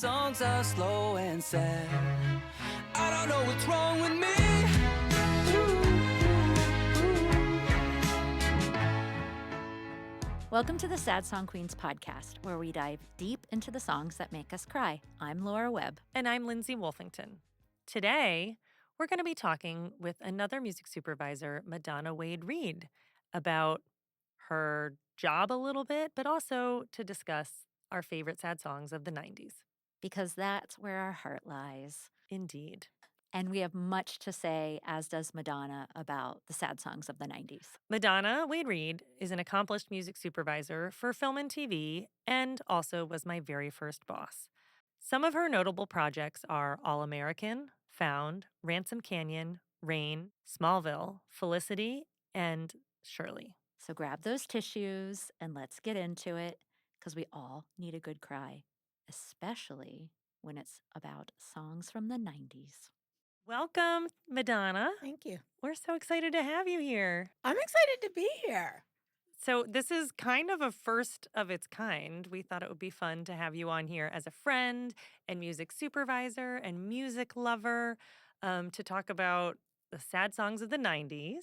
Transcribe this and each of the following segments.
songs are slow and sad. I don't know what's wrong with me. Welcome to the Sad Song Queens podcast, where we dive deep into the songs that make us cry. I'm Laura Webb. And I'm Lindsay Wolfington. Today, we're going to be talking with another music supervisor, Madonna Wade-Reed, about her job a little bit, but also to discuss our favorite sad songs of the 90s. Because that's where our heart lies. Indeed. And we have much to say, as does Madonna, about the sad songs of the 90s. Madonna Wade-Reed is an accomplished music supervisor for film and TV, and also was my very first boss. Some of her notable projects are All-American, Found, Ransom Canyon, Rain, Smallville, Felicity, and Shirley. So grab those tissues and let's get into it, because we all need a good cry, especially when it's about songs from the 90s. Welcome, Madonna. Thank you. We're so excited to have you here. I'm excited to be here. So this is kind of a first of its kind. We thought it would be fun to have you on here as a friend and music supervisor and music lover to talk about the sad songs of the 90s.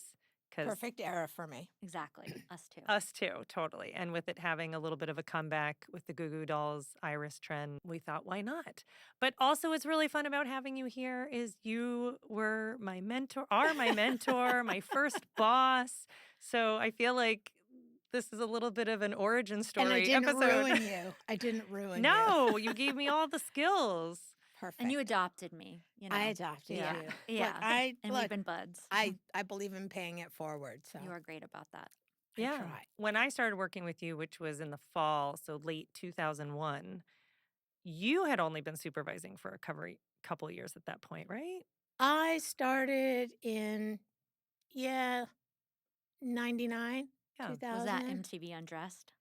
Perfect era for me. Exactly. Us too. Us too, totally. And with it having a little bit of a comeback with the Goo Goo Dolls Iris trend, we thought, why not? But also what's really fun about having you here is you were my mentor, my first boss. So I feel like this is a little bit of an origin story And I didn't episode. ruin you. I didn't ruin you. No, you gave me all the skills. Perfect. And you adopted me. You know? I adopted Yeah. you. Yeah. Look, We've been buds. I believe in paying it forward. So You are great about that. I Yeah. try. When I started working with you, which was in the fall, so late 2001, you had only been supervising for a couple years at that point, right? I started in 99, Yeah. 2000. Was that MTV Undressed?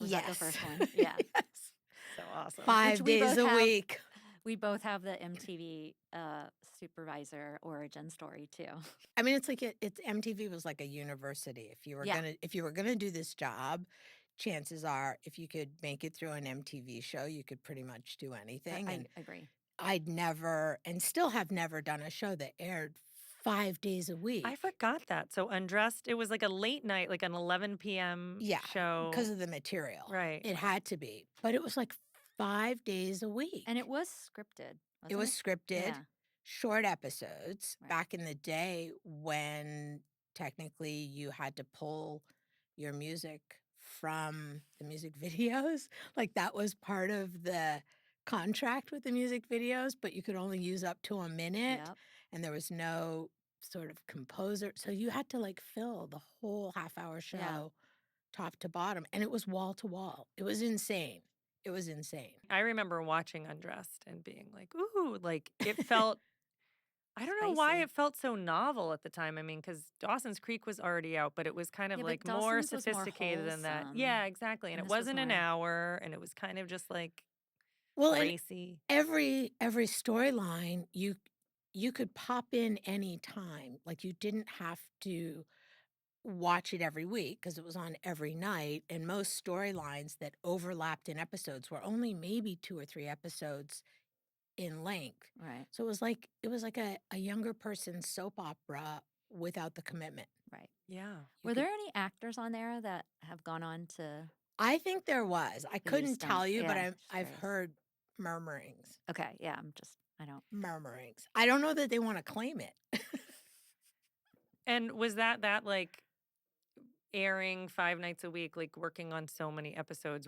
Was yes. that the first one? Yeah. Yes. So awesome. 5 Which we days both a have. week. We both have the MTV supervisor origin story too. I mean, it's like it's MTV was like a university. If you were gonna do this job, chances are, if you could make it through an MTV show, you could pretty much do anything. I And agree. I'd never, and still have never, done a show that aired 5 days a week. I forgot that. So Undressed, it was like a late night, like an 11 p.m. show. because of the material. Right. It had to be. But it was like 5 days a week. And it was scripted. It was scripted, Yeah. short episodes. Right. Back in the day when technically you had to pull your music from the music videos. Like that was part of the contract with the music videos, but you could only use up to a minute. Yep. And there was no sort of composer. So you had to like fill the whole half-hour show Yeah. top to bottom. And it was wall to wall. It was insane. It was insane. I remember watching Undressed and being like, ooh, like it felt, I don't know why Spicy. it felt so novel at the time. I mean, because Dawson's Creek was already out, but it was kind of Yeah, but like more Dawson's was more sophisticated than that. wholesome, Yeah, exactly. And and it this was wasn't an more- hour, and it was kind of just like Well, and racy. every storyline you could pop in any time. Like you didn't have to watch it every week because it was on every night. And most storylines that overlapped in episodes were only maybe 2 or 3 episodes in length. Right. So it was like a younger person's soap opera without the commitment. Right. Yeah. You Were could- there any actors on there that have gone on to? I think there was. I couldn't Based on- tell you, but yeah, just I've curious. heard murmurings. Okay. Yeah. I don't. Murmurings. I don't know that they want to claim it. And was that like airing 5 nights a week, like working on so many episodes?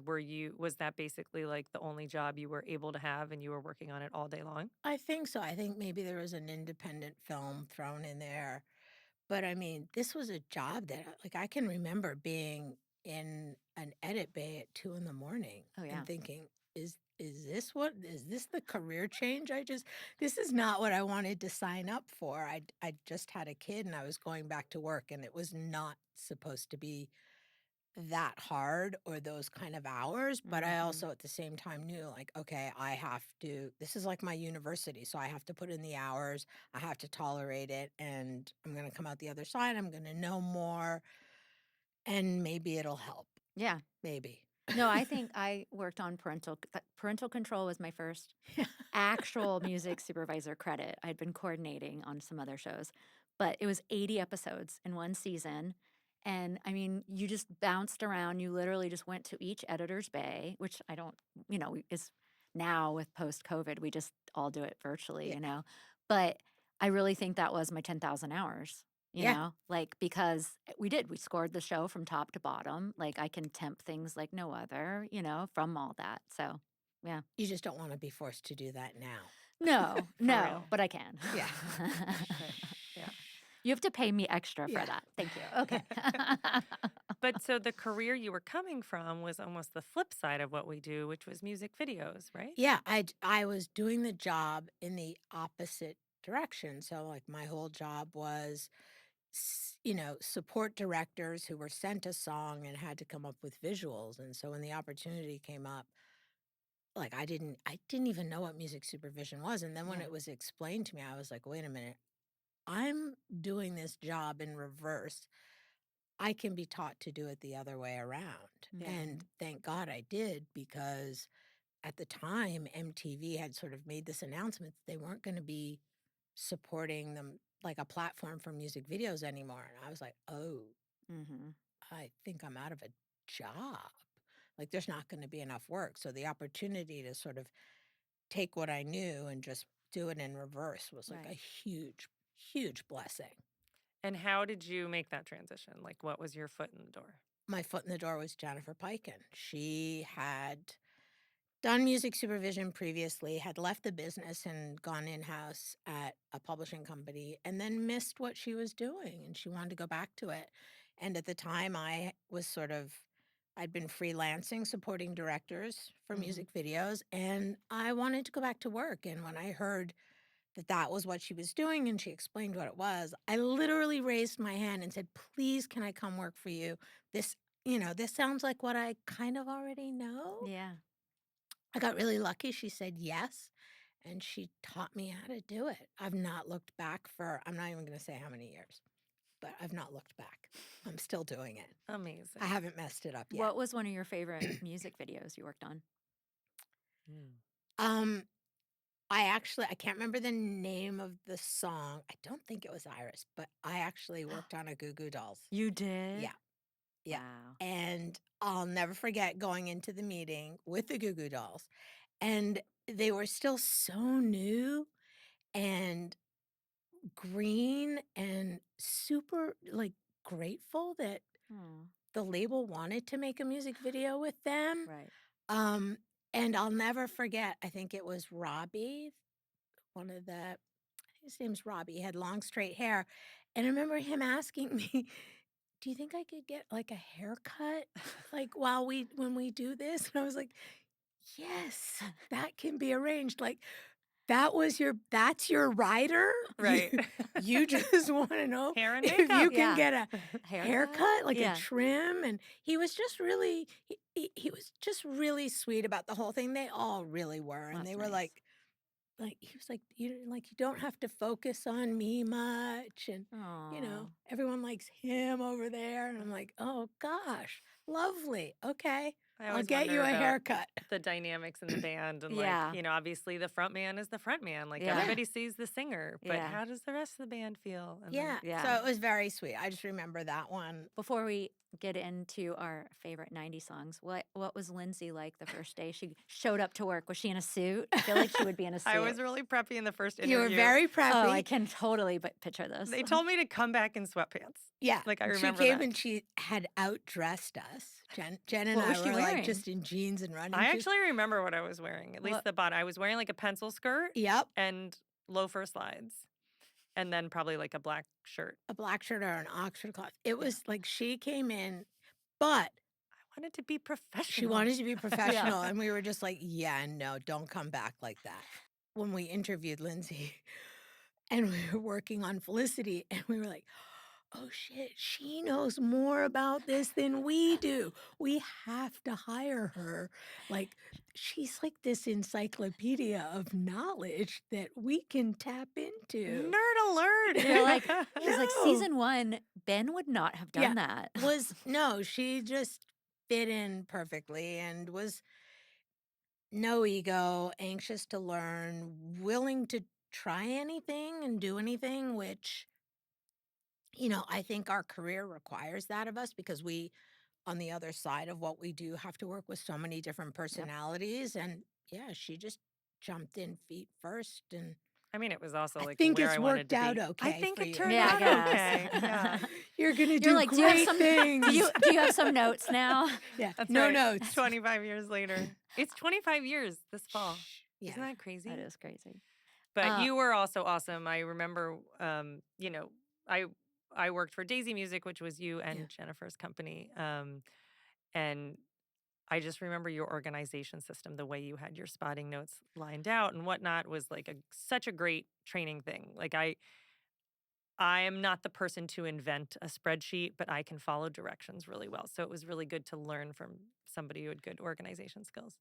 Was that basically like the only job you were able to have and you were working on it all day long? I think so. I think maybe there was an independent film thrown in there. But I mean, this was a job that like I can remember being in an edit bay at 2 a.m. Oh, yeah. and thinking, is this the career change this is not what I wanted to sign up for. I just had a kid and I was going back to work, and it was not supposed to be that hard or those kind of hours. But I Mhm. also at the same time knew like, okay, this is like my university. So I have to put in the hours, I have to tolerate it, and I'm going to come out the other side. I'm going to know more, and maybe it'll help. Yeah. Maybe. No, I think I worked on parental control was my first actual music supervisor credit. I'd been coordinating on some other shows, but it was 80 episodes in one season. And I mean, you just bounced around. You literally just went to each editor's bay, which I don't, is now with post COVID, we just all do it virtually, Yeah. But I really think that was my 10,000 hours. Yeah. Like because we scored the show from top to bottom. Like I can temp things like no other, from all that. So, yeah. You just don't want to be forced to do that now. No, real. but I can. Yeah. Yeah. You have to pay me extra for Yeah. that. Thank you. Okay. But so the career you were coming from was almost the flip side of what we do, which was music videos, right? Yeah, I was doing the job in the opposite direction. So like my whole job was support directors who were sent a song and had to come up with visuals. And so when the opportunity came up, like I didn't even know what music supervision was. And then when Yeah. it was explained to me, I was like, wait a minute, I'm doing this job in reverse. I can be taught to do it the other way around. Yeah. And thank God I did, because at the time, MTV had sort of made this announcement that they weren't going to be supporting them like a platform for music videos anymore. And I was like, oh, Mm-hmm. I think I'm out of a job. Like there's not going to be enough work. So the opportunity to sort of take what I knew and just do it in reverse was like a Right. huge, huge blessing. And how did you make that transition? Like, what was your foot in the door? My foot in the door was Jennifer Peiken. She had done music supervision previously, had left the business and gone in-house at a publishing company, and then missed what she was doing, and she wanted to go back to it. And at the time, I'd been freelancing, supporting directors for Mhm. music videos, and I wanted to go back to work. And when I heard that that was what she was doing and she explained what it was, I literally raised my hand and said, please, can I come work for you? This sounds like what I kind of already know. Yeah. I got really lucky. She said yes, and she taught me how to do it. I've not looked back I'm not even going to say how many years, but I've not looked back. I'm still doing it. Amazing. I haven't messed it up yet. What was one of your favorite music videos you worked on? Mm. I can't remember the name of the song. I don't think it was Iris, but I actually worked on a Goo Goo Dolls. You did? Yeah. Yeah. Wow. And I'll never forget going into the meeting with the Goo Goo Dolls, and they were still so new and green and super like grateful that Oh, the label wanted to make a music video with them. right. Um, and I'll never forget, I think it was Robbie, I think his name's Robbie. He had long straight hair. And I remember him asking me, do you think I could get like a haircut like when we do this? And I was like, yes, that can be arranged. Like that's your rider? Right. You just want to know Hair and if you makeup. can Yeah. get a haircut, like Yeah. a trim. And he was just really, he was just really sweet about the whole thing. They all really were. And That's they were nice. he was like, you don't have to focus on me much. And, Aw. everyone likes him over there. And I'm like, oh gosh, lovely. Okay. I I'll always get you wonder a about haircut. the dynamics in the band and Yeah. obviously the front man is the front man. Like Yeah. everybody sees the singer, but Yeah. how does the rest of the band feel? And Yeah. Yeah. So it was very sweet. I just remember that one. Before we get into our favorite 90s songs, what was Lindsay like the first day she showed up to work? Was she in a suit? I feel like she would be in a suit. I was really preppy in the first interview. You were very preppy. Oh, I can totally picture this. They told me to come back in sweatpants. Yeah. Like, I remember She came that. and she had outdressed us. Jen and What I was she were wearing? like just in jeans and running I shoes. actually remember what I was wearing, at least What? the bottom. I was wearing like a pencil skirt Yep. and loafer slides, and then probably like a black shirt. A black shirt or an Oxford cloth. It was like she came in, but I wanted to be professional. she wanted to be professional. And we were just like, yeah, no, don't come back like that. When we interviewed Lindsay and we were working on Felicity, and we were like, oh shit, she knows more about this than we do. We have to hire her. Like, she's like this encyclopedia of knowledge that we can tap into. Nerd alert. They're like, she's like, No. season 1, Ben would not have done Yeah. that. No, she just fit in perfectly and was no ego, anxious to learn, willing to try anything and do anything, which, I think our career requires that of us because we, on the other side of what we do, have to work with so many different personalities. And yeah, she just jumped in feet first. And I mean, it was also I like think where it's I wanted worked to out be. I okay think for it you. turned Yeah, I out guess. okay. Yeah. You're going to You're do like, do you have great some? things. Do you have some notes now? Yeah, That's no right. notes. 25 years later. It's 25 years this fall. Shh. Yeah. Isn't that crazy? That is crazy. But Uh, you were also awesome. I remember, I I worked for Daisy Music, which was you and Yeah. Jennifer's company. And I just remember your organization system, the way you had your spotting notes lined out and whatnot was like such a great training thing. Like I am not the person to invent a spreadsheet, but I can follow directions really well. So it was really good to learn from somebody who had good organization skills.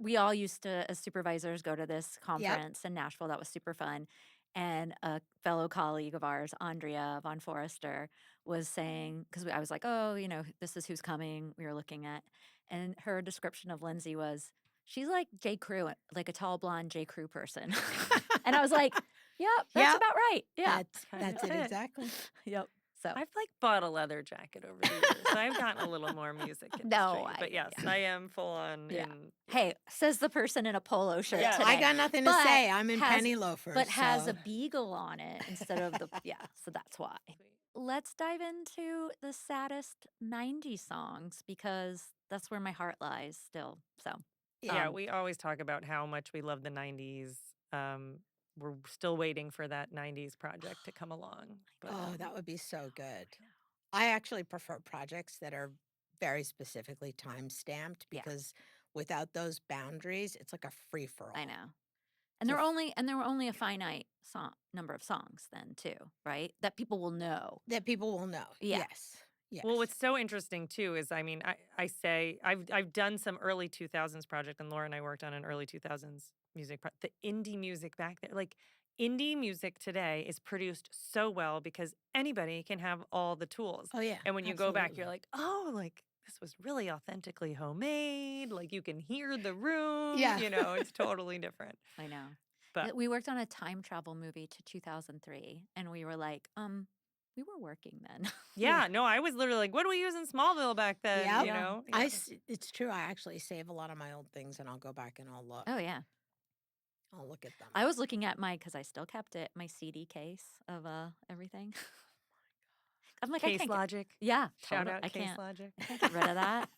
we all used to, as supervisors, go to this Yep. conference in Nashville. That was super fun. And a fellow colleague of ours, Andrea Von Forrester, was saying, because I was like, oh, this is who's coming. We were looking at. And her description of Lindsay was, she's like J. Crew, like a tall blonde J. Crew person. And I was like, yep, that's Yep. about right. Yeah. That's Kinda it fit. exactly. Yep. So I've bought a leather jacket over the years, so I've gotten a little more music industry. No, But yes, I am full on Yeah. in. Hey, says the person in a polo shirt Yes. today. I got nothing to But say. I'm in has- penny loafers. but has so. a beagle on it instead of the so that's why. Let's dive into the saddest 90s songs because that's where my heart lies still. So Yeah, we always talk about how much we love the 90s. We're still waiting for that 90s project to come along. But, Oh, that would be so good. I actually prefer projects that are very specifically time stamped Yeah. because without those boundaries, it's like a free for all. I know. And there were only a finite number of songs then too, right? That people will know. That people will know. Yeah. Yes. Yes. Well, what's so interesting too is, I mean, I say I've done some early 2000s project, and Laura and I worked on an early 2000s music. The indie music back there, like indie music today, is produced so well because anybody can have all the tools. Oh yeah. And when you go back, you're absolutely. like, oh, like this was really authentically homemade. Like you can hear the room. Yeah. It's totally different. I know. But We worked on a time travel movie to 2003 and we were like, we were working then. yeah, no, I was literally like, what do we use in Smallville back then? Yep. You Yeah. know? It's true. I actually save a lot of my old things and I'll go back and I'll look. Oh yeah. I'll look at them. I was looking at because I still kept it, my CD case of everything. I'm like, I Case can't Logic. yeah, Shout totally. out Case Logic. I can't get rid of that.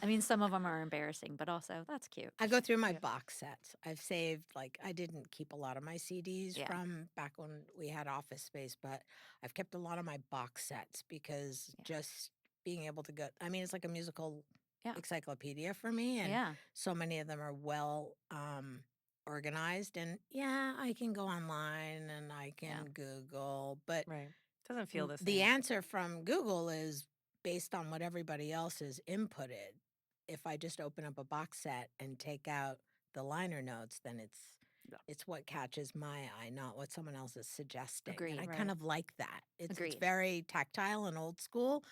I mean, some of them are embarrassing, but also that's cute. I go through my Yeah. box sets. I've saved, I didn't keep a lot of my CDs Yeah. from back when we had office space, but I've kept a lot of my box sets because Yeah. just being able to go, I mean, it's like a musical Yeah. encyclopedia for me. And Yeah. so many of them are well organized. And yeah, I can go online and I can Google, but Right. Doesn't feel the same. the answer from Google is based on what everybody else has inputted. If I just open up a box set and take out the liner notes, then it's what catches my eye, not what someone else is suggesting. Agreed. And I Right. kind of like that. It's Agreed. very tactile and old school.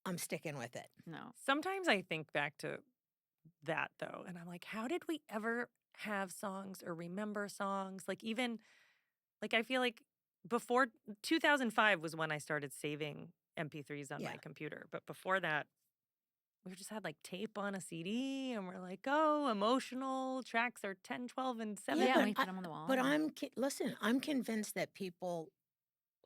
I'm sticking with it. No. Sometimes I think back to that though, and I'm like, how did we ever have songs or remember songs? Like even like I feel like before 2005 was when I started saving MP3s on Yeah. my computer, but before that we just had like tape on a CD and we're like, oh, emotional tracks are 10, 12, and 7. Yeah, but we put them on the wall. But and- listen, I'm convinced that people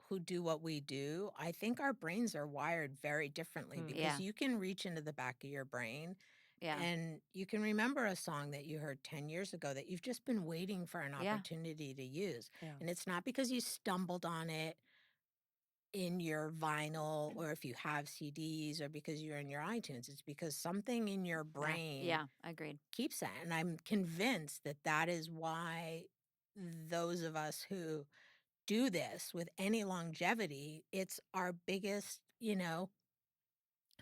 who do what we do, I think our brains are wired very differently because Yeah. you can reach into the back of your brain yeah. and you can remember a song that you heard 10 years ago that you've just been waiting for an Yeah. opportunity to use. Yeah. And it's not because you stumbled on it in your vinyl or if you have CDs or because you're in your iTunes. It's because something in your brain Yeah, agreed. keeps that. And I'm convinced that that is why those of us who do this with any longevity, it's our biggest,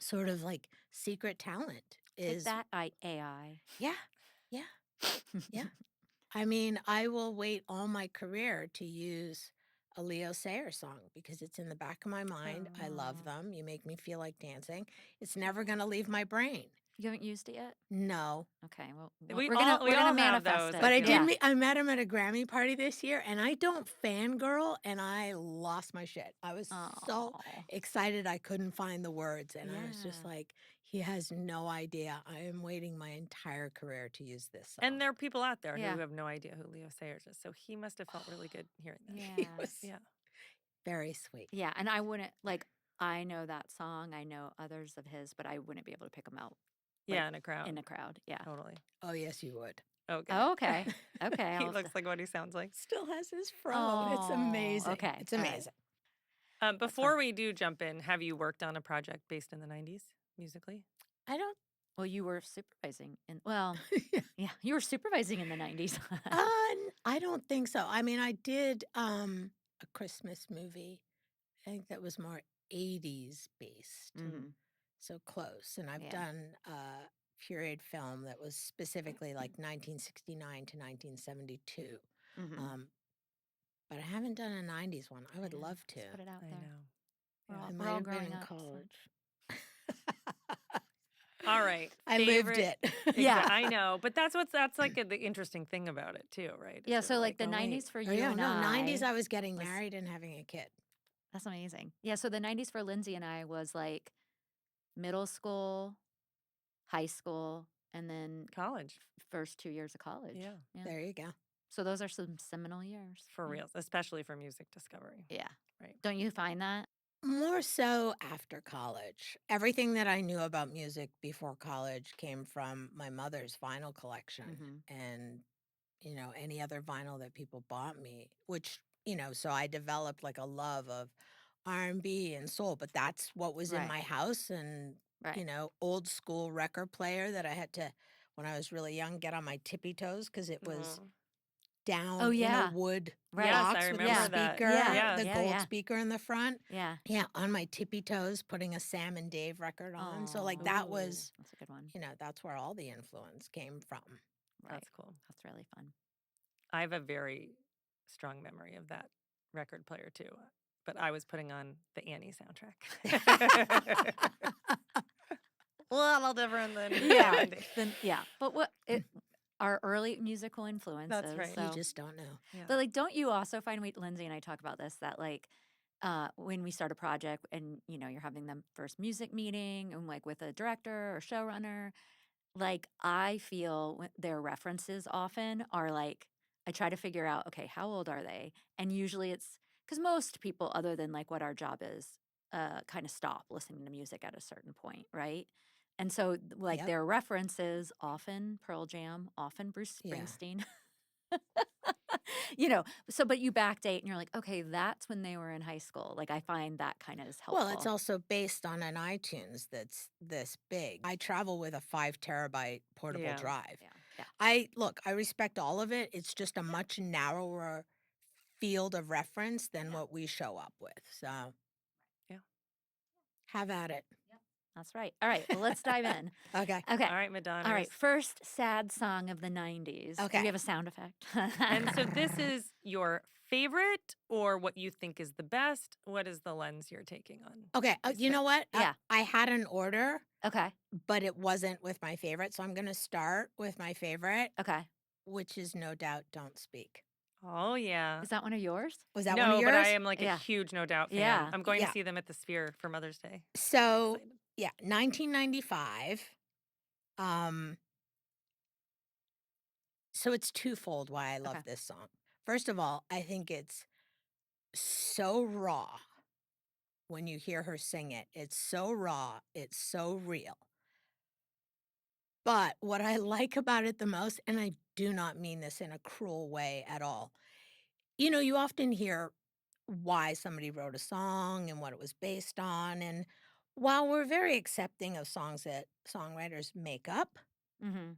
sort of like secret talent Take is that, AI. yeah, yeah. I mean, I will wait all my career to use a Leo Sayer song because it's in the back of my mind. I love Oh. them. You make me feel like dancing. It's never going to leave my brain. You haven't used it yet? No. Okay, well, We we're all gonna have manifest those, it. But I feel did. like. I met him at a Grammy party this year, and I don't fangirl, and I lost my shit. I was so Oh, excited I couldn't find the words, and I was just yeah. like, he has no idea. I am waiting my entire career to use this song. And there are people out there Yeah. who have no idea who Leo Sayers is. So he must have felt really good hearing this. Yeah. He was Yeah. very sweet. Yeah, and I wouldn't I know that song. I know others of his, but I wouldn't be able to pick them out Yeah, like, in a crowd. in a crowd. Yeah. Totally. Oh, yes, you would. Okay. Oh, okay. Okay. He I'll looks like what he sounds like. Still has his fro. It's Oh, amazing. okay. It's All right. amazing. Before we do jump in, have you worked on a project based in the 90s musically? I don't. Well, you were supervising well, Yeah. yeah, you were supervising in the 90s. I don't think so. I mean, I did a Christmas movie. I think that was more 80s based. Mhm. So close. And I've Yeah. done a period film that was specifically like 1969 to 1972. Mhm. But I haven't done a 90s one. I would Yeah, love to. just put it out I there. know. We're Yeah. all, I we're might all have been growing in up. so- college. All right. I lived favorite- it. Yeah. I know, but that's like the interesting thing about it too, right? Yeah, Is so you're like the oh, wait. 90s for Oh, you yeah, and no, 90s, I I was getting was- married and having a kid. That's amazing. Yeah, so the 90s for Lindsay and I was like middle school, high school, and then College. first 2 years of college. Yeah. There you go. So those are some seminal years. For Yeah. real, especially for music discovery. Yeah. Right. Don't you find that? More so after college. Everything that I knew about music before college came from my mother's vinyl collection Mhm. and, any other vinyl that people bought me, which, so I developed like a love of R&B and soul, but that's what was in Right. my house and, Right. old school record player that I had to, when I was really young, get on my tippy toes because it was Mhm. down Oh, in yeah. a wood Right. Yes, box I with remember the that. speaker, Yeah. the Yeah, gold yeah. speaker in the front. Yeah. Yeah, on my tippy toes, putting a Sam and Dave record on. So like Aw. that was, That's a good one. that's where all the influence came from. Right. That's cool. That's really fun. I have a very strong memory of that record player too, but I was putting on the Annie soundtrack. A little different than Yeah. 70. Yeah. But our early musical influences. right. So. You just don't know. Yeah. But like, don't you also find Lindsay and I talk about this that like, when we start a project and you're having the first music meeting and like with a director or showrunner, like I feel their references often are like I try to figure out okay how old are they, and usually it's because most people other than like what our job is, kind of stop listening to music at a certain point, right? And so like Yep. their references often Pearl Jam, often Bruce Yeah. Springsteen. So but you backdate and you're like, okay, that's when they were in high school. Like I find that kind of is helpful. Well, it's also based on an iTunes that's this big. I travel with a 5 terabyte portable Yeah. drive. Yeah. I respect all of it. It's just a much narrower field of reference than what we show up with. So, Yeah. have at it. That's right. All right. Well, let's dive in. Okay. Okay. All right, Madonna. All right. First sad song of the 90s. Do Okay. we have a sound effect? And so this is your favorite or what you think is the best? What is the lens you're taking on? Okay. You know what? Yeah. I had an order, Okay. but it wasn't with my favorite. So I'm going to start with my favorite, Okay. which is No Doubt Don't Speak. Oh, yeah. Is that one of yours? Was that one No, of yours? but I am like Yeah. a huge No Doubt fan. Yeah. I'm going Yeah. to see them at the Sphere for Mother's Day. So, Excited. yeah, 1995. So it's twofold why I love Okay. this song. First of all, I think it's so raw when you hear her sing it. It's so raw, it's so real. But what I like about it the most, and I do not mean this in a cruel way at all, you often hear why somebody wrote a song and what it was based on. And while we're very accepting of songs that songwriters make up, Mm-hmm.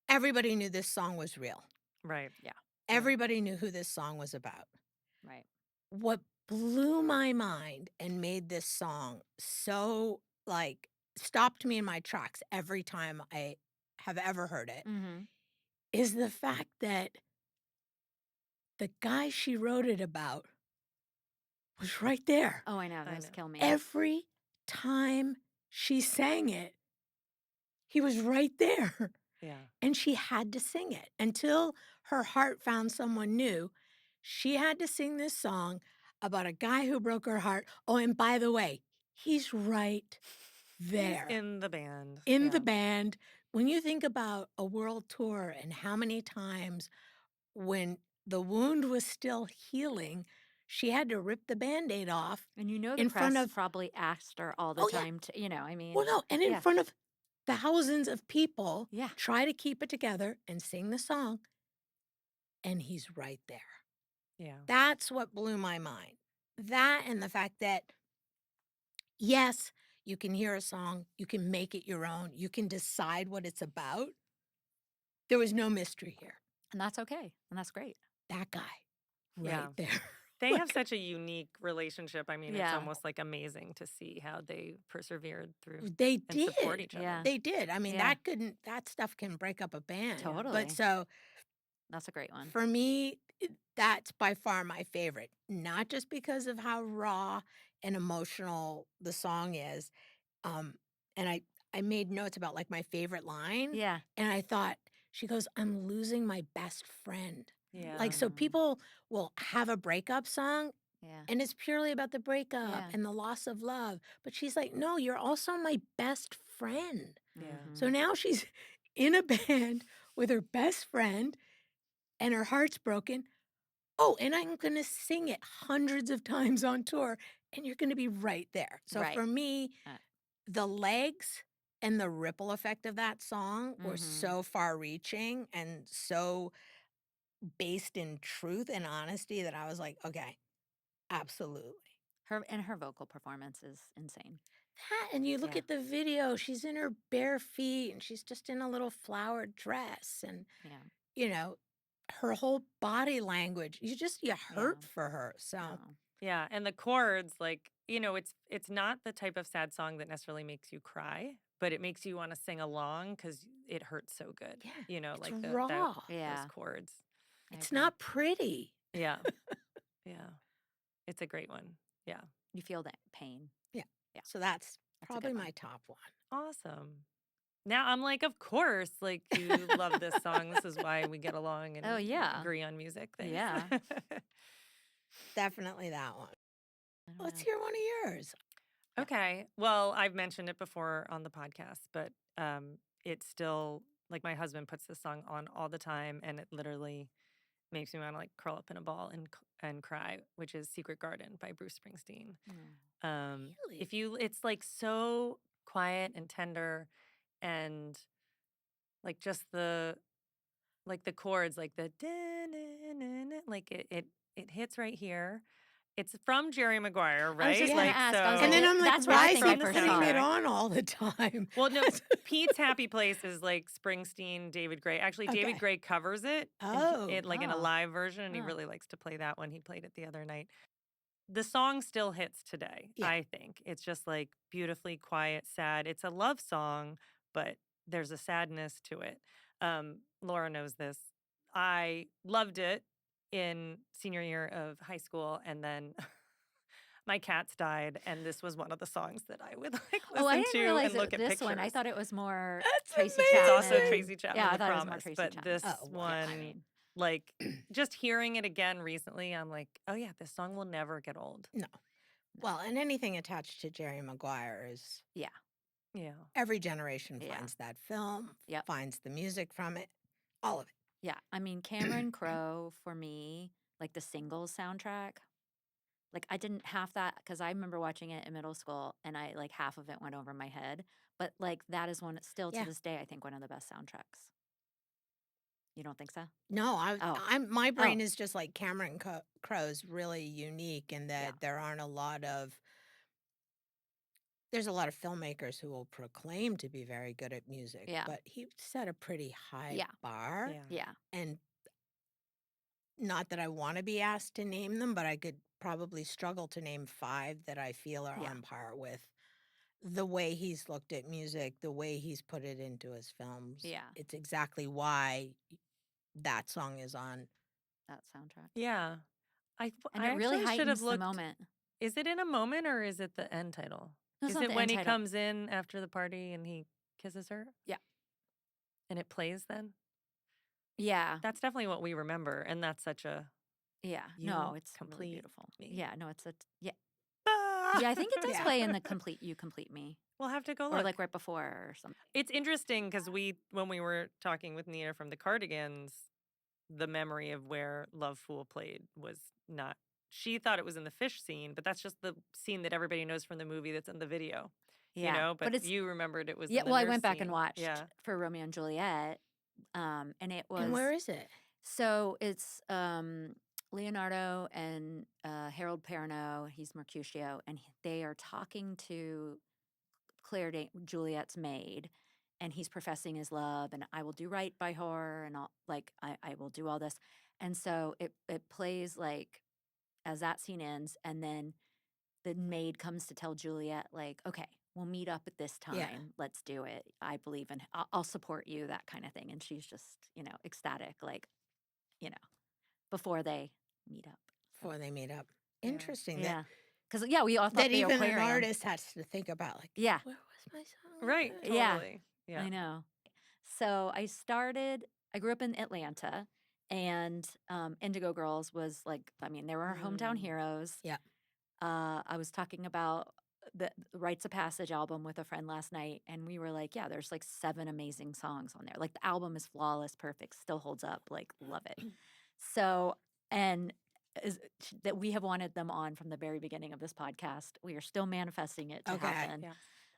everybody knew this song was real. Right. Yeah. Everybody knew who this song was about. Right. What blew my mind and made this song so, like, stopped me in my tracks every time I have ever heard it Mm-hmm. is the fact that the guy she wrote it about was right there. Oh, I know. I Those know. kill me. Every time she sang it, he was right there. Yeah. And she had to sing it until her heart found someone new. She had to sing this song about a guy who broke her heart. Oh, and by the way, he's right He's there in the band. in Yeah. the band. When you think about a world tour and how many times when the wound was still healing, she had to rip the Band-Aid off And you know the in front press of, probably asked her all the oh yeah, time to, I mean, well no, and in yeah, front of thousands of people, yeah. try to keep it together and sing the song, and he's right there. Yeah. That's what blew my mind. That and the fact that, yes, you can hear a song, you can make it your own, you can decide what it's about. There was no mystery here. And that's okay. And that's great. That guy, right Yeah. there. They have Like, such a unique relationship. I mean, it's Yeah. almost like amazing to see how they persevered through they and support did. each other. Yeah. They did. I mean, Yeah. that stuff can break up a band. Totally. But so That's a great one. for me, that's by far my favorite. Not just because of how raw and emotional the song is. And I made notes about like my favorite line. Yeah. And I thought, she goes, I'm losing my best friend. Yeah. Like, so people will have a breakup song Yeah. and it's purely about the breakup Yeah. and the loss of love. But she's like, no, you're also my best friend. Yeah. So now she's in a band with her best friend and her heart's broken. Oh, and I'm going to sing it hundreds of times on tour and you're going to be right there. So Right. for me, Uh, the legs and the ripple effect of that song were so far reaching and so based in truth and honesty that I was like, okay, absolutely. her vocal performance is insane. That, and you look Yeah. at the video, she's in her bare feet and she's just in a little flowered dress. And, Yeah. her whole body language, you hurt Yeah. for her. So, Oh. Yeah. And the chords, like, it's not the type of sad song that necessarily makes you cry, but it makes you want to sing along because it hurts so good. yeah, it's Like raw. Yeah. those chords. I It's agree. not pretty. Yeah. Yeah. It's a great one. Yeah. You feel that pain. Yeah. Yeah. So that's That's a probably good my one. top one. Awesome. Now I'm like, of course, like you love this song. This is why we get along and Oh, yeah. agree on music things. Yeah. Definitely that one. I don't Let's know. hear one of yours. Yeah. Okay. Well, I've mentioned it before on the podcast, but it's still like my husband puts this song on all the time, and it literally makes me want to like curl up in a ball and cry, which is "Secret Garden" by Bruce Springsteen. Mm. Really? It's like so quiet and tender, and like just the chords, like the da-na-na-na, like it hits right here. It's from Jerry Maguire, right? I was just gonna Like ask. I was so. And like, then I'm like, that's where I why is think he I From the first putting saw it it. soundtrack. on all the time? Well, no, Pete's Happy Place is like Springsteen, David Gray. Actually, David Okay. Gray covers it. Oh. It like in a Oh. live version, and he Oh. really likes to play that one. He played it the other night. The song still hits today, Yeah. I think. It's just like beautifully quiet, sad. It's a love song, but there's a sadness to it. Laura knows this. I loved it in senior year of high school, and then my cats died, and this was one of the songs that I would like Oh, I listen didn't to realize and look at this pictures. one. I thought it was more That's Tracy It's Chapman. also amazing. Tracy Chapman, Yeah, I The thought it was more Promise, Tracy but Chapman. this Oh, wow. one, I mean, like, just hearing it again recently, I'm like, oh yeah, this song will never get old. No. Well, and anything attached to Jerry Maguire is yeah. Yeah. every generation Yeah. finds that film, Yep. finds the music from it, all of it. Yeah. I mean, Cameron Crowe for me, like the singles soundtrack. Like I didn't half that because I remember watching it in middle school and I like half of it went over my head. But like that is one still to Yeah. this day, I think one of the best soundtracks. You don't think so? No, Oh. my brain Oh. is just like Cameron Crowe's really unique in that Yeah. there aren't a lot of there's a lot of filmmakers who will proclaim to be very good at music, Yeah. but he set a pretty high Yeah. bar. Yeah. Yeah. And not that I want to be asked to name them, but I could probably struggle to name 5 that I feel are Yeah. on par with the way he's looked at music, the way he's put it into his films. Yeah. It's exactly why that song is on. That soundtrack. Yeah. And I it really actually should have heightens the looked. moment. Is it in a moment or is it the end title? No, it's Is not it the when end he title. comes in after the party and he kisses her? Yeah. And it plays then? Yeah. That's definitely what we remember. And that's such a Yeah. you No, it's really complete beautiful. me. Yeah. No, it's a yeah. Ah! Yeah, I think it does Yeah. play in the complete You Complete Me. We'll have to go Or look. like right before or something. It's interesting because when we were talking with Nina from the Cardigans, the memory of where Love Fool played was not. She thought it was in the fish scene, but that's just the scene that everybody knows from the movie that's in the video. Yeah. But it's you remembered it was yeah, in the well, I nurse went back and scene. watched Yeah. for Romeo and Juliet. And it was And where is it? so it's Leonardo and Harold Perrineau, he's Mercutio, and they are talking to Juliet's maid, and he's professing his love, and I will do right by her, and I will do all this. And so it plays like as that scene ends, and then the maid comes to tell Juliet, like, okay, we'll meet up at this Yeah. time. Let's do it. I believe in, I'll support you, that kind of thing. And she's just, ecstatic, like, before they meet up. So, Before they meet up. Yeah. Interesting yeah. Because, yeah, we all thought that the even an aquarium. artist has to think about, like, Yeah. where was my song? Right. Yeah. Totally. Yeah. I know. So I grew up in Atlanta, and Indigo Girls was like, they were our hometown heroes. Yeah. I was talking about the Rites of Passage album with a friend last night, and we were like, yeah, there's like 7 amazing songs on there. Like the album is flawless, perfect, still holds up, like love it. So, and that we have wanted them on from the very beginning of this podcast. We are still manifesting it to Okay. happen. Yeah.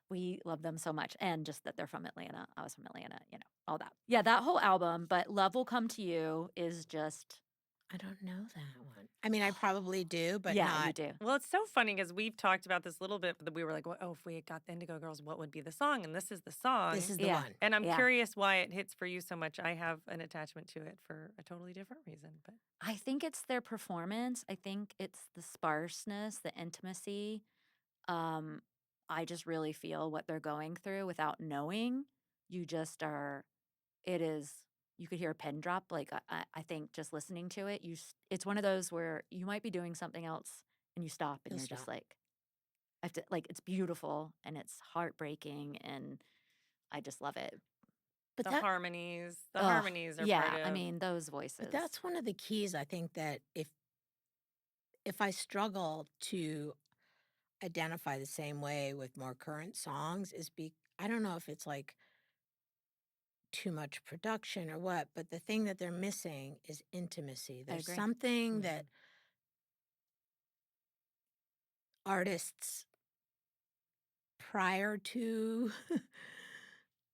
We love them so much. And just that they're from Atlanta. I was from Atlanta, all that. Yeah, that whole album, but Love Will Come to You is just, I don't know that one. I mean, I probably do, but yeah, not. you do. Well, it's so funny because we've talked about this a little bit, but we were like, well, if we had got the Indigo Girls, what would be the song? And this is the song. This is the Yeah. one. And I'm Yeah. curious why it hits for you so much. I have an attachment to it for a totally different reason. But I think it's their performance. I think it's the sparseness, the intimacy. I just really feel what they're going through without knowing. You just are, you could hear a pin drop. Like, I think just listening to it, it's one of those where you might be doing something else and you stop and You'll you're just stop. like, I have to, like, it's beautiful and it's heartbreaking and I just love it. But the that, harmonies Ugh, are part yeah, of. those voices. but that's one of the keys. I think that if I struggle to identify the same way with more current songs I don't know if it's like too much production or what, but the thing that they're missing is intimacy. There's agree. something that artists prior to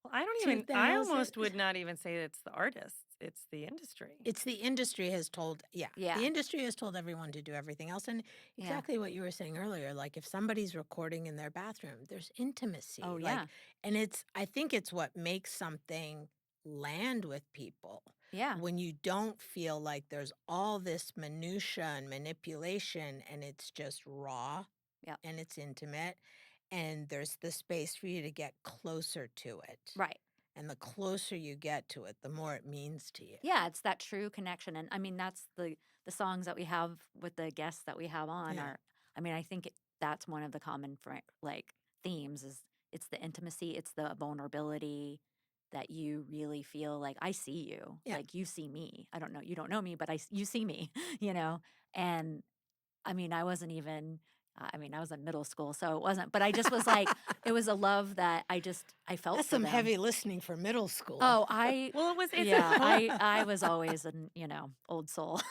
Well, I 2000. almost would not even say it's the artists. It's the industry. It's the industry has told, Yeah. the industry has told everyone to do everything else. And Yeah. exactly what you were saying earlier, like if somebody's recording in their bathroom, there's intimacy. Oh, like, yeah. And I think it's what makes something land with people. Yeah. When you don't feel like there's all this minutia and manipulation and it's just raw Yep. and it's intimate and there's the space for you to get closer to it. Right. And the closer you get to it, the more it means to you. Yeah, it's that true connection. And that's the songs that we have with the guests that we have on Yeah. I think that's one of the common themes is it's the intimacy, it's the vulnerability that you really feel like I see you, Yeah. like you see me. I don't know, you don't know me, but you see me, And I wasn't even. I was in middle school, so it wasn't. But I just was like, it was a love that I felt. That's for some them. heavy listening for middle school. Oh, Well, I was always an old soul.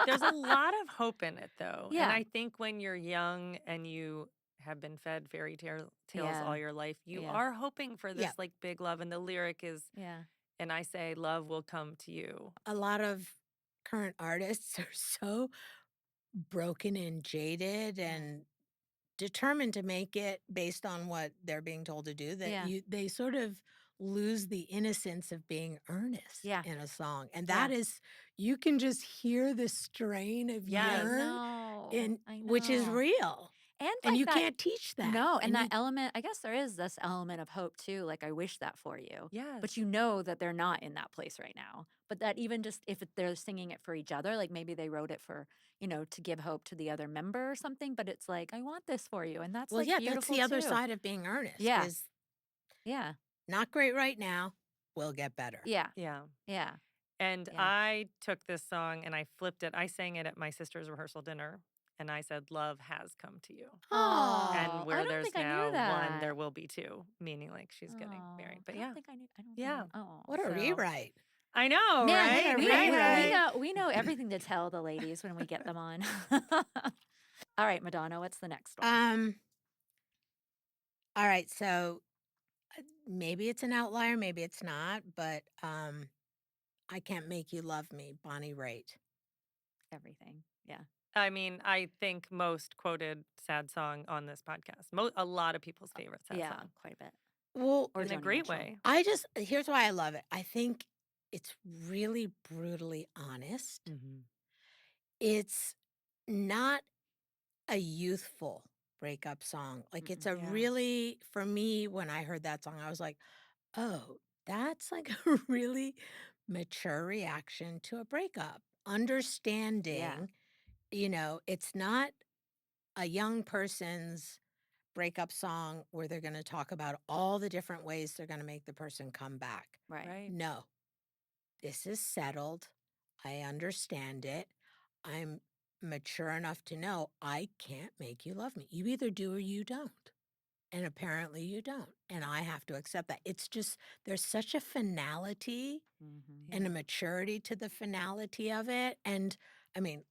There's a lot of hope in it, though. Yeah. And I think when you're young and you have been fed fairy tales Yeah. all your life, you Yeah. are hoping for this Yeah. like big love. And the lyric is, Yeah. and I say, love will come to you. A lot of current artists are so broken and jaded and determined to make it based on what they're being told to do that Yeah. they sort of lose the innocence of being earnest Yeah. in a song. And that is, you can just hear the strain of Yes. yearn I know. in I which is know. real. And And like you that, can't teach that. no, and that you, element, I guess there is this element of hope too. Like, I wish that for you. Yes. But you know that they're not in that place right now. But that even just if they're singing it for each other, like maybe they wrote it for, to give hope to the other member or something. But it's like, I want this for you. And that's well, like yeah, that's beautiful the other too. side of being earnest. Yeah. Is Yeah. not great right now. Will get better. Yeah. Yeah. Yeah. And Yeah. I took this song and I flipped it. I sang it at my sister's rehearsal dinner. And I said, "Love has come to you." Oh, And I where don't there's think I knew now one, that. there will be two, meaning like she's getting married. But I yeah. don't think I knew. I don't Yeah. think I knew. Oh. what a So- rewrite. I know, Man, right? we, Right. we know everything to tell the ladies when we get them on. All right, Madonna, what's the next one? All right, so maybe it's an outlier, maybe it's not, but I Can't Make You Love Me, Bonnie Raitt. Everything. Yeah. I mean, I think most quoted sad song on this podcast. A lot of people's favorite sad Yeah, song. quite a bit. Well, Or In a Joni great Mitchell. way. here's why I love it. I think it's really brutally honest. Mm-hmm. It's not a youthful breakup song. Like it's a Yeah. really, for me, when I heard that song, I was like, oh, that's like a really mature reaction to a breakup. Understanding, it's not a young person's breakup song where they're going to talk about all the different ways they're going to make the person come back. Right. No, this is settled. I understand it. I'm mature enough to know I can't make you love me. You either do or you don't. And apparently you don't. And I have to accept that. It's just, there's such a finality Mm-hmm. and a maturity to the finality of it. And I mean,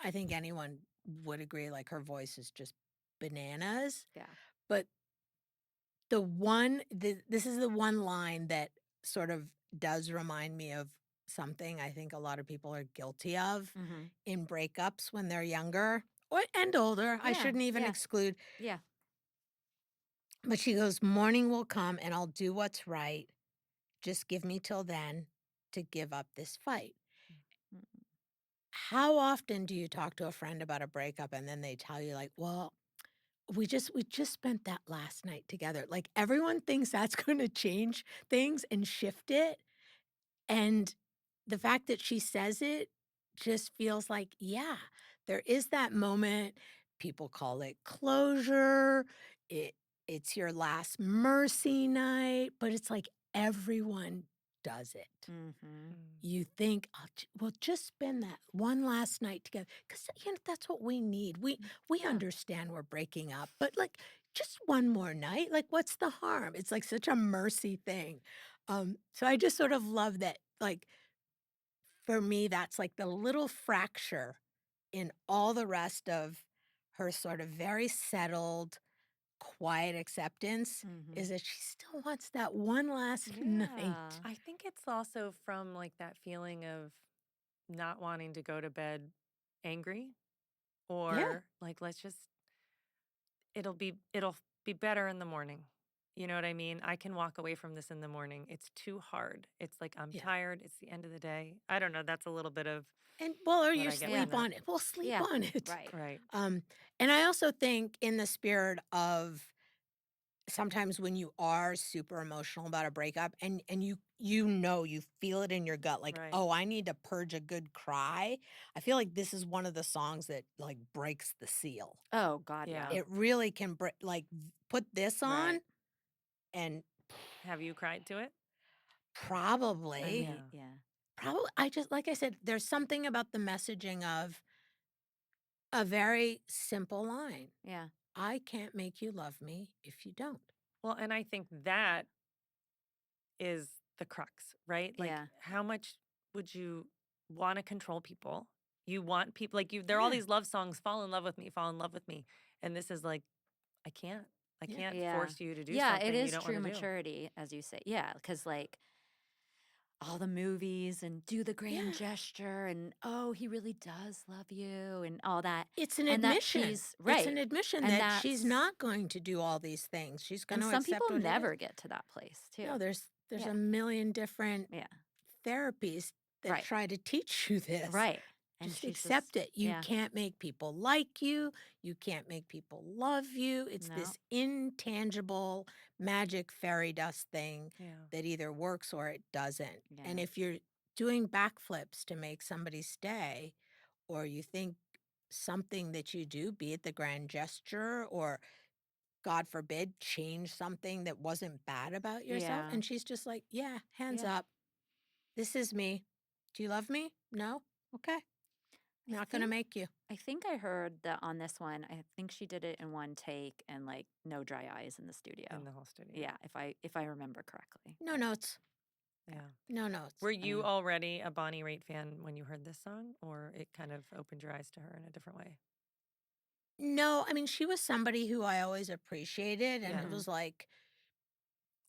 I think anyone would agree, like her voice is just bananas. Yeah. But this is the one line that sort of does remind me of something I think a lot of people are guilty of Mm-hmm. in breakups when they're younger and older. I Yeah, shouldn't even yeah. exclude. Yeah. But she goes, morning will come and I'll do what's right. Just give me till then to give up this fight. Mm-hmm. How often do you talk to a friend about a breakup and then they tell you like, well, we just spent that last night together. Like everyone thinks that's going to change things and shift it. And the fact that she says it just feels like, yeah, there is that moment. People call it closure. It's your last mercy night, but it's like everyone does it. Mm-hmm. You think, we'll just spend that one last night together because that's what we need. We Yeah. understand we're breaking up, but like just one more night, like what's the harm? It's like such a mercy thing. So I just sort of love that. Like for me, that's like the little fracture in all the rest of her sort of very settled, quiet acceptance Mhm. is that she still wants that one last night. Yeah. I think it's also from like that feeling of not wanting to go to bed angry or like it'll be better in the morning. You know what I mean? I can walk away from this in the morning. It's too hard. It's like I'm Yeah. tired. It's the end of the day. I don't know. That's a little bit of Or what you I get from sleep that. on it. Well, sleep Yeah. on it. Right. Right. And I also think in the spirit of sometimes when you are super emotional about a breakup and you feel it in your gut, like, Right. oh, I need to purge a good cry. I feel like this is one of the songs that like breaks the seal. Oh God, yeah. Yeah. It really can put this on Right. and Have you cried to it? probably. Yeah. Probably, I just, like I said, there's something about the messaging of a very simple line. Yeah. I can't make you love me if you don't. Well, and I think that is the crux, right? Like, Yeah. how much would you want to control people? You want people like you. There are all Yeah. these love songs. Fall in love with me. Fall in love with me. And this is like, I can't. I Yeah. can't Yeah. force you to do Yeah, something it you is don't true want to do. maturity, as you say. Yeah, because like all the movies and do the grand gesture and oh, he really does love you and all that. It's an And that admission. she's It's right. an admission And that she's that's- not going to do all these things. She's going And to some accept people what it is. never get to that place too. No, there's Yeah. a million different Yeah. therapies that Right. try to teach you this. Right. And Just she's accept it. You yeah. can't make people like you. You can't make people love you. It's No. this intangible magic fairy dust thing Yeah. that either works or it doesn't. And Yeah. if you're doing backflips to make somebody stay, or you think something that you do, be it the grand gesture or God forbid, change something that wasn't bad about yourself. Yeah. And she's just like, yeah, hands Yeah. up. This is me. Do you love me? No? Okay. I Not going to think make you. I think I heard that on this one. I think she did it in one take and like no dry eyes in the studio. In the whole studio. Yeah, if I remember correctly. No notes. Yeah. No notes. Were you already a Bonnie Raitt fan when you heard this song, or it kind of opened your eyes to her in a different way? No, I mean, she was somebody who I always appreciated. And Yeah. it was like,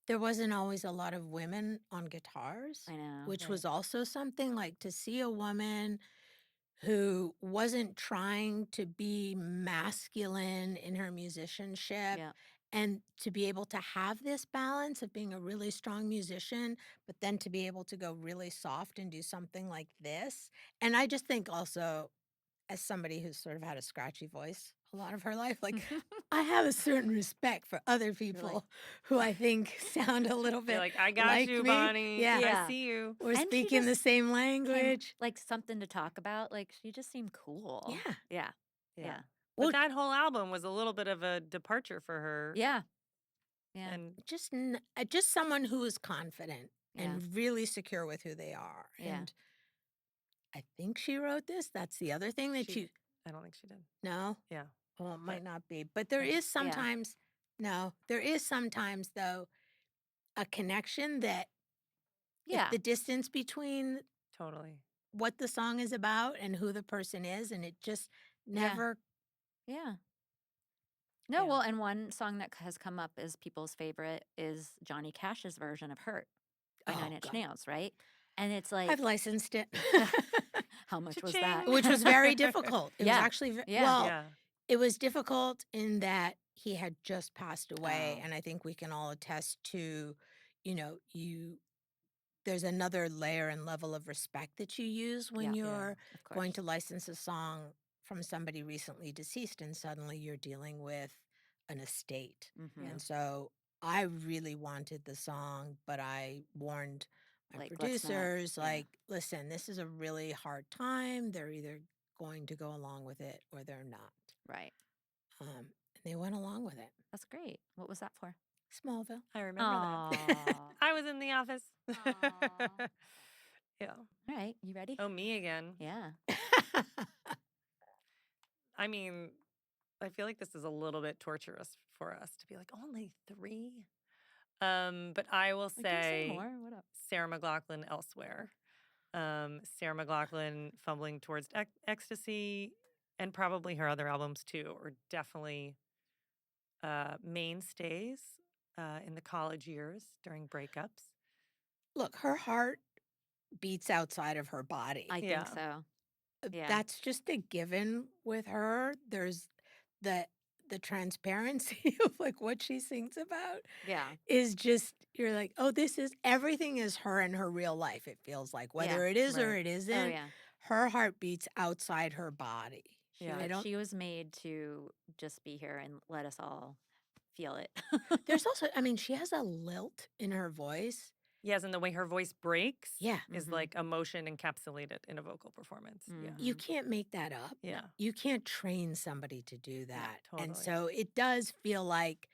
there wasn't always a lot of women on guitars, I know. which Right. was also something like to see a woman who wasn't trying to be masculine in her musicianship Yeah. and to be able to have this balance of being a really strong musician, but then to be able to go really soft and do something like this. And I just think also, as somebody who's sort of had a scratchy voice a lot of her life, like I have a certain respect for other people who I think sound a little bit You're like, I got like you, me. Bonnie. Yeah. Yeah. I see you. We're And she speaking the just same came, language. like something to talk about. Like she just seemed cool. Yeah. Yeah. Yeah. Yeah. But Well, that whole album was a little bit of a departure for her. Yeah. Yeah. And just someone who is confident Yeah. and really secure with who they are. Yeah. And I think she wrote this. That's the other thing that she, I don't think she did. no. Yeah. Well, it But might not be. But there I is just- Yeah. sometimes, no, there is sometimes, though, a connection that Yeah. if the distance between Totally. what the song is about and who the person is, and it just Yeah. never, Yeah. No, Yeah. well, and one song that has come up as people's favorite is Johnny Cash's version of Hurt by oh, Nine Inch God. Nails, right? And it's like, I've licensed it, how much was Cha-ching. that? which was very difficult. It was Yeah. actually, Yeah. well, Yeah. it was difficult in that he had just passed away, Oh. and I think we can all attest to, there's another layer and level of respect that you use when Yeah. you're Of course. going to license a song from somebody recently deceased, and suddenly you're dealing with an estate. Mhm. Yeah. And so I really wanted the song, but I warned my Like, let's not- producers, yeah. like, listen, this is a really hard time. They're either going to go along with it or they're not. Right. And they went along with it. That's great. What was that for? Smallville. I remember that. Aw. I was in the office. Aw. Yeah. All right. You ready? Oh, me again. Yeah. I mean, I feel like this is a little bit torturous for us to be like, only 3. But I will We can say say more. What up? Sarah McLachlan elsewhere. Sarah McLachlan fumbling towards ecstasy, and probably her other albums too, are definitely mainstays in the college years during breakups. Look, her heart beats outside of her body. I Yeah. think so. Yeah. That's just a given with her. There's the transparency of like what she sings about Yeah. is just, you're like, oh, this is, everything is her in her real life. It feels like whether it is or Right. it isn't, Oh, yeah. her heart beats outside her body. Yeah. I don't, She was made to just be here and let us all feel it. there's also, I mean, she has a lilt in her voice. Yes, and the way her voice breaks Yeah. is Mhm. like emotion encapsulated in a vocal performance. Yeah. You Mhm. can't make that up. Yeah. You can't train somebody to do that. And totally. so it does feel like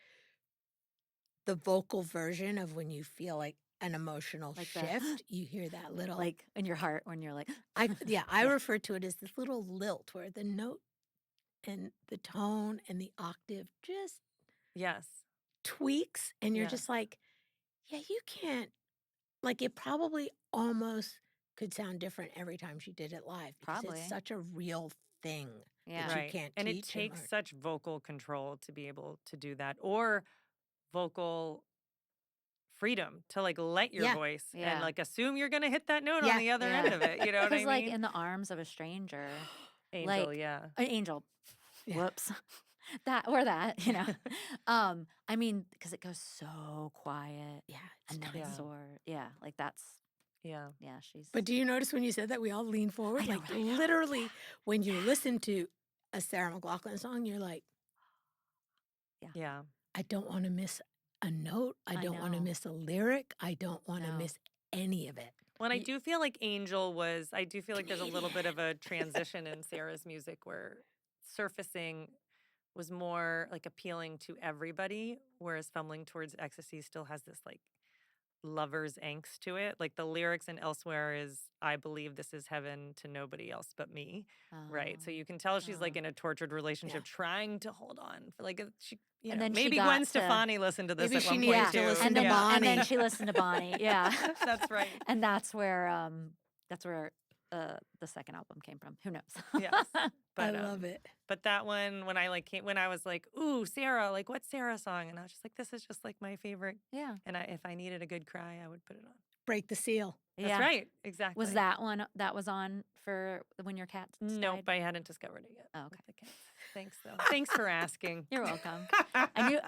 the vocal version of when you feel like an emotional Like the shift. You hear that little, like in your heart when you're like, I Yeah. refer to it as this little lilt where the note and the tone and the octave just Yes. tweaks, and you're Yeah. just like, yeah, you can't, like, it probably almost could sound different every time she did it live because Probably. it's such a real thing Yeah. that you Right. can't And it teach takes learn. such vocal control to be able to do that, or vocal freedom to like let your Yeah. voice Yeah. and like assume you're gonna hit that note Yeah. on the other end Yeah. of it. You know what I Because mean? like in the arms of a stranger, Angel, like yeah. an angel. Yeah. Whoops. That, I mean, because it goes so quiet Yeah, it's and then Yeah. it's soar. Yeah. Like that's, Yeah. Yeah, she's. But do you notice when you said that we all lean forward? I know, Like I know. literally, when you listen to a Sarah McLachlan song, you're like, Yeah. I don't want to miss a note. I I don't want to know. miss a lyric. I don't want to No. miss any of it. Well, and I Ye- do feel like I do feel like there's a little bit of a transition in Sarah's music where surfacing was more like appealing to everybody, whereas Fumbling Towards Ecstasy still has this like lover's angst to it. Like the lyrics in Elsewhere is, I believe this is heaven to nobody else but me. Right. So you can tell she's like oh. in a tortured relationship Yeah. trying to hold on for like she And then she maybe got Gwen to- Stefani listened to this Maybe at she one needed point to too. listen and to then, Bonnie. and then she listened to Bonnie. Yeah. That's right. And that's where the second album came from. Who knows? Yes. I But love it. But that one, when I was like, ooh, Sarah, like what's Sarah's song? And I was just like, this is just like my favorite. Yeah. And if I needed a good cry, I would put it on. Break the seal. That's Yeah. right. Exactly. Was that one that was on for when your cat Nope, died? I hadn't discovered it yet. Oh, with okay. the cats. Thanks, though. Thanks for asking. You're welcome. I knew.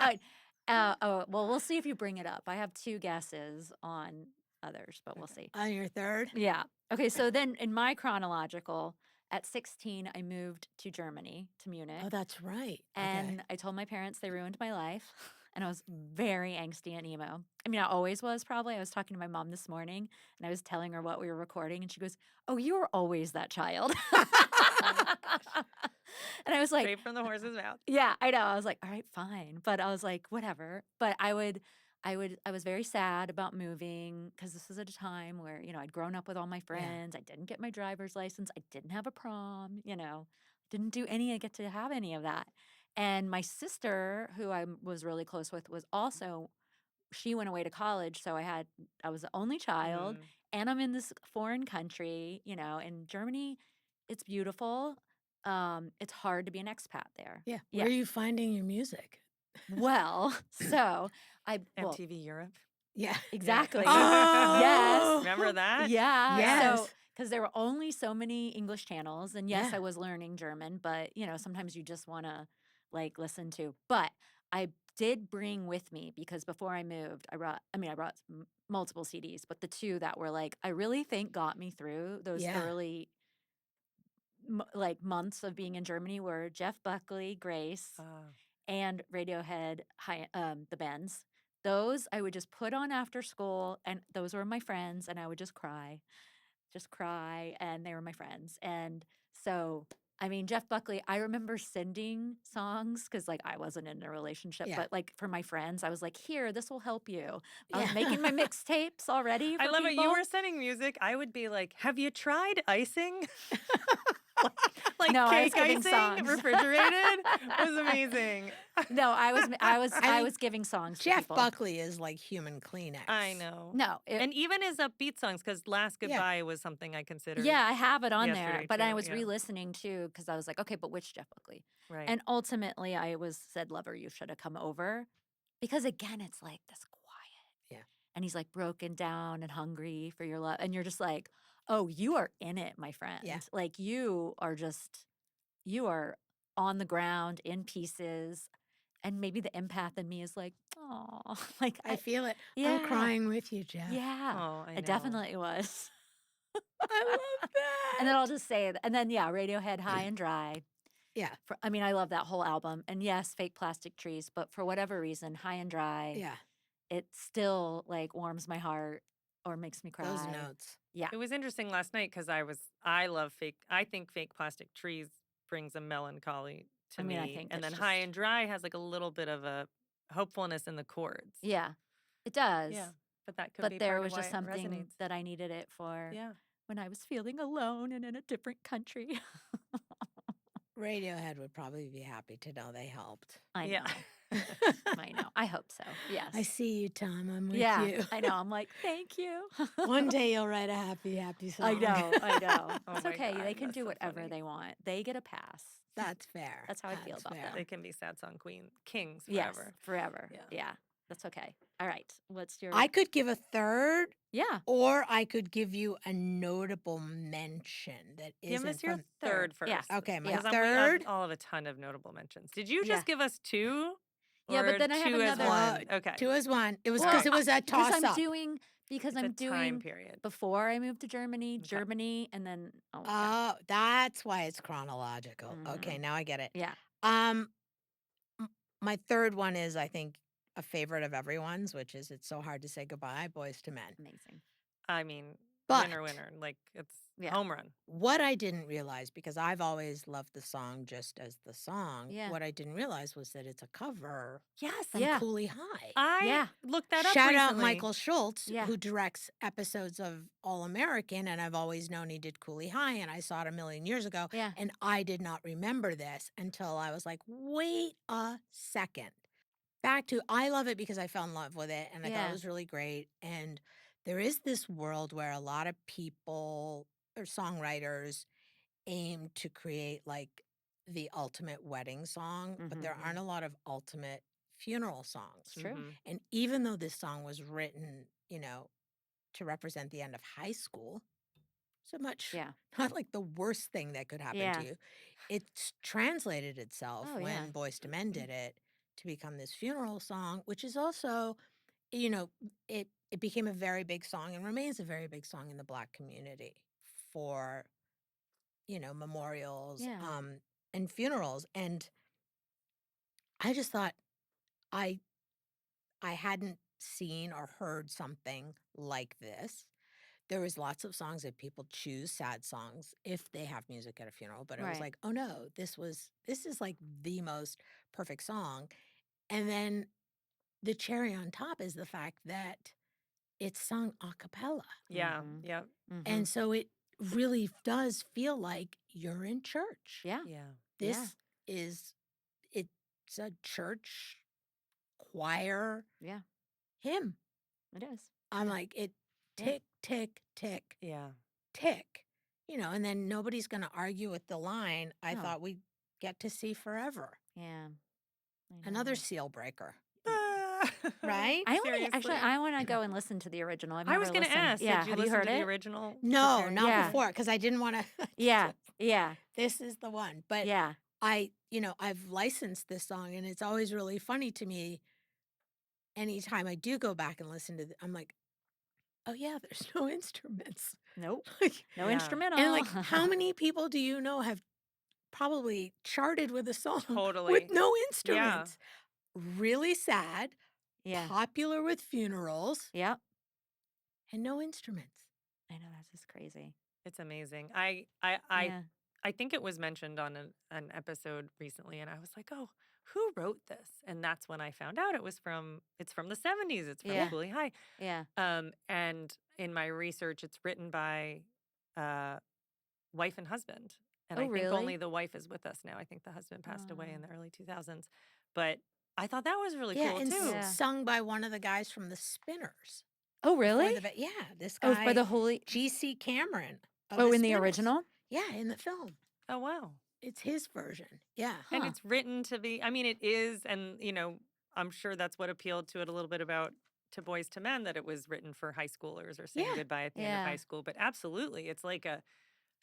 Well, we'll see if you bring it up. I have 2 guesses on others, but we'll see. On your third? Yeah. Okay. So then, in my chronological, at 16, I moved to Germany, to Munich, Oh, that's right. and I told my parents they ruined my life, and I was very angsty and emo. I mean, I always was. Probably. I was talking to my mom this morning, and I was telling her what we were recording, and she goes, "Oh, you were always that child." And I was like, Straight from the horse's mouth. yeah, I know. I was like, all right, fine. But I was like, whatever. But I was very sad about moving because this was at a time where, I'd grown up with all my friends. I didn't get my driver's license. I didn't have a prom, didn't get to have any of that. And my sister, who I was really close with, she went away to college. So I was the only child Mm. and I'm in this foreign country, in Germany. It's beautiful. It's hard to be an expat there. Yeah. Where are you finding your music? Well, so MTV Europe. Yeah. exactly. Oh! Yes. Remember that? Yeah. Yes. So, because there were only so many English channels, and yes, Yeah. I was learning German, but sometimes you just want to listen to. But I did bring with me because before I moved, I brought multiple CDs, but the 2 that were I really think got me through those Yeah. early months of being in Germany were Jeff Buckley, Grace, and Radiohead, the Bends. Those I would just put on after school, and those were my friends, and I would just cry, and they were my friends. And so, I mean, Jeff Buckley, I remember sending songs because I wasn't in a relationship, Yeah. but for my friends, I was like, here, this will help you. I Yeah. was making my mixtapes already. I for love it. You people. were sending music. I would be like, have you tried icing? like No, I was cake giving icing, songs. refrigerated. It was amazing. No, I mean, was giving songs to Jeff people. Buckley is like human Kleenex. I know. No, And even his upbeat songs, because Last Goodbye was something I considered. yeah, I have it on there, yesterday but I too, was yeah. re-listening too because I was like, okay, but which Jeff Buckley? Right. And ultimately, I said, "Lover, you should have come over," because again, it's like this quiet. Yeah. And he's broken down and hungry for your love, and you're just like, "Oh, you are in it, my friend. Yeah. You are on the ground in pieces." And maybe the empath in me is like, "Oh, I feel it. yeah. I'm crying with you, Jeff. yeah." Oh, I know. It definitely was. I love that. And then I'll just say, and then Radiohead, High and Dry. Yeah. I love that whole album. And yes, Fake Plastic Trees, but for whatever reason, High and Dry, Yeah. it still warms my heart or makes me cry. Those notes. Yeah. It was interesting last night because I think Fake Plastic Trees brings a melancholy to me. I think and it's then High just- and Dry has a little bit of a hopefulness in the chords. Yeah, it does. Yeah. But that could But be there part was of just why it something resonates. that I needed it for Yeah. when I was feeling alone and in a different country. Radiohead would probably be happy to know they helped. I know. Yeah. I know. I hope so. Yes. I see you, Tom. I'm with yeah, you. I know. I'm like, thank you. One day you'll write a happy song. I know. Oh It's my okay. God, They can that's do so whatever funny. they want. They get a pass. That's fair. That's how I feel about fair. them. They can be sad song kings Yes, forever. forever. Yeah. Yeah, that's okay. All right. What's your? I could give a third, yeah. or I could give you a notable mention that Give isn't us your from. third first. Yeah. Okay, my Yeah. Because third. we all have a ton of notable mentions. Did you Yeah. just give us 2? Yeah, but Or then I have 2 as another- one? Okay. 2 as 1. It was Well, because it was a Because toss I'm up. doing Because It's a I'm time doing period. before I moved to Germany, Okay. Germany, and then yeah. Oh, that's why it's chronological. Okay, Mhm. now I get it. Yeah. Um, m- my third one is, I think, a favorite of everyone's, which is "It's So Hard to Say Goodbye," Boys to Men. Amazing. I mean, winner, But winner. Like, it's Yeah. home run. what I didn't realize, because I've always loved the song just as the song, Yeah. what I didn't realize was that it's a cover Yes. from Yeah. Cooley High. I Yeah. looked that up Shout out recently. Michael Schultz, Yeah. who directs episodes of All American, and I've always known he did Cooley High, and I saw it a million years ago, Yeah. and I did not remember this until I was like, wait a second. Back to, I love it because I fell in love with it, and I thought it Yeah. was really great, and there is this world where a lot of people or songwriters aim to create like the ultimate wedding song, but there aren't a lot of ultimate funeral songs. It's true. Mhm. And even though this song was written, to represent the end of high school, so much Yeah. not like the worst thing that could happen to Yeah. you, it's translated itself Oh, yeah. when Boyz II Men did it to become this funeral song, which is also, you know, it became a very big song and remains a very big song in the Black community for memorials, Yeah. and funerals. And I just thought I I hadn't seen or heard something like this. There was lots of songs that people choose sad songs if they have music at a funeral, but I was Right. like, "Oh no, this is like the most perfect song." And then the cherry on top is the fact that it's sung a cappella. Yeah. Mhm. Yep. And Mhm. so it really does feel like you're in church. Yeah. Yeah. Yeah. This is it's a church choir Yeah. hymn. It is. I'm Yeah. like, it Yeah. tick, tick, tick, Yeah. tick. And then nobody's going to argue with the line. I No. thought we'd get to see forever. Yeah. I Another know. seal breaker, Ah. right? I want to actually. Seriously. I want to go and listen to the original. I've I never was going to listened. ask, Yeah. did you Have you listen heard to the it? original? No, prepared? not Yeah. before, because I didn't want to. Yeah. Yeah. This is the one. But Yeah. I've licensed this song, and it's always really funny to me. Anytime I do go back and listen to it, I'm like, oh yeah, there's no instruments. Nope. Like, No Yeah. instrumental. and like, how many people do you know have probably charted with a song with Totally. no Yeah. instruments? Really sad, Yeah. popular with funerals, Yep. and no instruments. I know that's just crazy. It's amazing. Yeah. I think it was mentioned on an episode recently, and I was like, "Oh, who wrote this?" And that's when I found out it's from the 70s. It's from Yeah. Cooley High. Yeah. And in my research, it's written by wife and husband. And Oh, I think only really? the wife is with us now. I think the husband passed away in Oh. the early 2000s. But I thought that was really Yeah, cool and too. Yeah. sung by one of the guys from the Spinners. Oh, before really? yeah, this Oh, by guy, the Holy. G.C. Cameron of Oh, the in the Spinners. original? Yeah, in the film. Oh, wow. It's his version. Yeah. And Huh. it's written to be, I mean, it is, and I'm sure that's what appealed to it a little bit about to Boys to Men, that it was written for high schoolers or saying Yeah. goodbye at the end of high Yeah. school. But absolutely, it's like I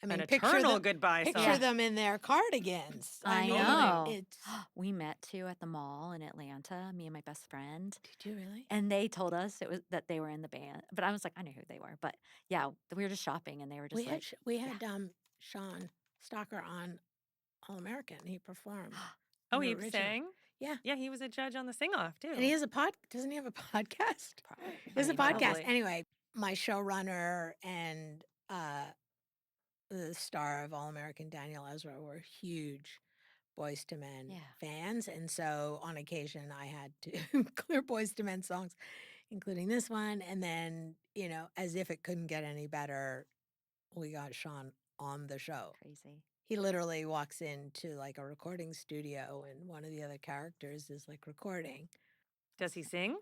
an mean, eternal goodbye picture song. them in their cardigans. I mean, know. it's. We met too at the mall in Atlanta, me and my best friend. Did you really? And they told us that they were in the band. But I was like, I knew who they were. But yeah, we were just shopping and they were just We like, had Sean Stalker on All American. He performed. Oh, in the he original. sang? Yeah. Yeah, he was a judge on the Sing Off too. And he has a doesn't he have a podcast? probably. He has a Probably. podcast. Anyway, my showrunner and the star of All American, Daniel Ezra, were huge Boys to Men Yeah. fans. And so on occasion, I had to clear Boys to Men songs, including this one. And then, as if it couldn't get any better, we got Sean on the show. Crazy. He literally walks into like a recording studio, and one of the other characters is like recording. Does he sing?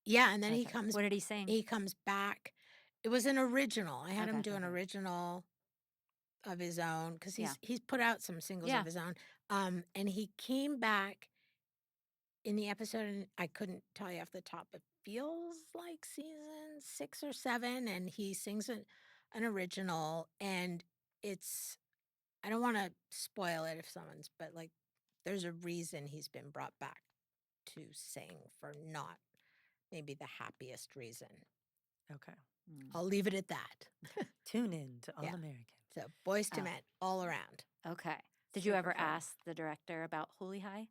Yeah, and then he Okay. comes What did he sing? he comes back. It was an original. I had him Okay. do an original of his own because Yeah. he's put out some singles Yeah. of his own. And he came back in the episode, and I couldn't tell you off the top. It feels like season 6 or 7, and he sings an original, and it's. I don't want to spoil it but like, there's a reason he's been brought back to sing for not maybe the happiest reason. Okay. I'll leave it at that. Tune in to All Yeah. American. So Boys to Oh. Men all around. Okay. Did you Super ever fun. ask the director about Holy High?